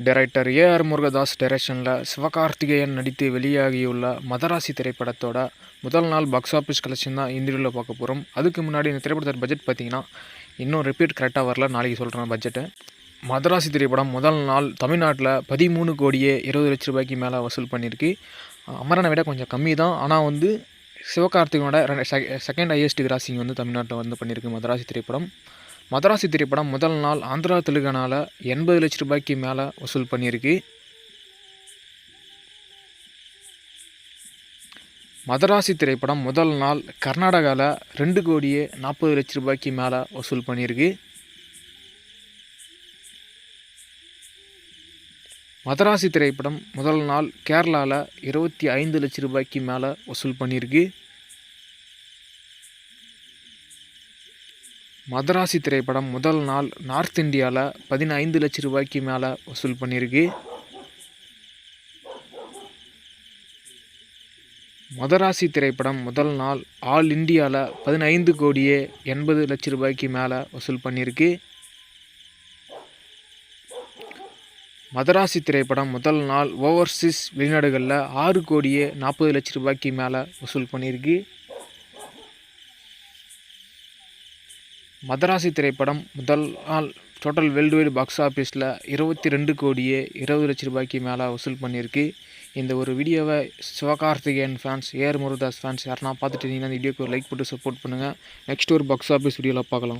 Director AR Murugadoss டைரக்ஷனில் சிவகார்த்திகேயன் நடித்து வெளியாகியுள்ள மதராசி திரைப்படத்தோட முதல் நாள் பாக்ஸ் ஆஃபீஸ் கலெக்ஷன் தான் இந்த வீடியோவில் பார்க்க போகிறோம். அதுக்கு முன்னாடி இந்த திரைப்படத்தோட பட்ஜெட் பார்த்தீங்கன்னா இன்னும் ரிப்பீட் கரெக்டாக வரல, நாளைக்கு சொல்கிறேன் பட்ஜெட்டு. மதராசி திரைப்படம் முதல் நாள் தமிழ்நாட்டில் 13 கோடியே 20 லட்ச ரூபாய்க்கு மேலே வசூல் பண்ணியிருக்கு. அமரனை விட கொஞ்சம் கம்மி தான், ஆனால் சிவகார்த்திகனோட செகண்ட் ஹையஸ்ட் கிராசிங் தமிழ்நாட்டில் பண்ணியிருக்கு மதராசி திரைப்படம். மதராசி திரைப்படம் முதல் நாள் ஆந்திரா தெலுங்கானாவில் 80 லட்ச ரூபாய்க்கு மேலே வசூல் பண்ணியிருக்கு. மதராசி திரைப்படம் முதல் நாள் கர்நாடகாவில் 2 கோடியே 40 லட்ச ரூபாய்க்கு மேலே வசூல் பண்ணியிருக்கு. மதராசி திரைப்படம் முதல் நாள் கேரளாவில் 25 லட்ச ரூபாய்க்கு மேலே வசூல் பண்ணியிருக்கு. மதராசி திரைப்படம் முதல் நாள் நார்த் இந்தியாவில் 15 லட்ச ரூபாய்க்கு மேலே வசூல் பண்ணியிருக்கு. மதராசி திரைப்படம் முதல் நாள் ஆல் இந்தியாவில் 15 கோடியே 80 லட்ச ரூபாய்க்கு மேலே வசூல் பண்ணியிருக்கு. மதராசி திரைப்படம் முதல் நாள் ஓவர்சீஸ் வெளிநாடுகளில் 6 கோடியே 40 லட்ச ரூபாய்க்கு மேலே வசூல் பண்ணியிருக்கு. மதராசி திரைப்படம் முதல் நாள் டோட்டல் வேர்ல்டு வைடு பாக்ஸ் ஆஃபீஸில் 22 கோடியே 20 லட்ச ரூபாய்க்கு மேலே வசூல் பண்ணியிருக்கு. இந்த ஒரு வீடியோவை Sivakarthikeyan fans, AR Murugadoss fans யாருன்னா பார்த்துட்டு இருந்தீங்கன்னா இந்த வீடியோக்கு ஒரு லைக் போட்டு சப்போர்ட் பண்ணுங்கள். நெக்ஸ்ட் ஒரு பாக்ஸ் ஆஃபீஸ் வீடியோவில் பார்க்கலாம்.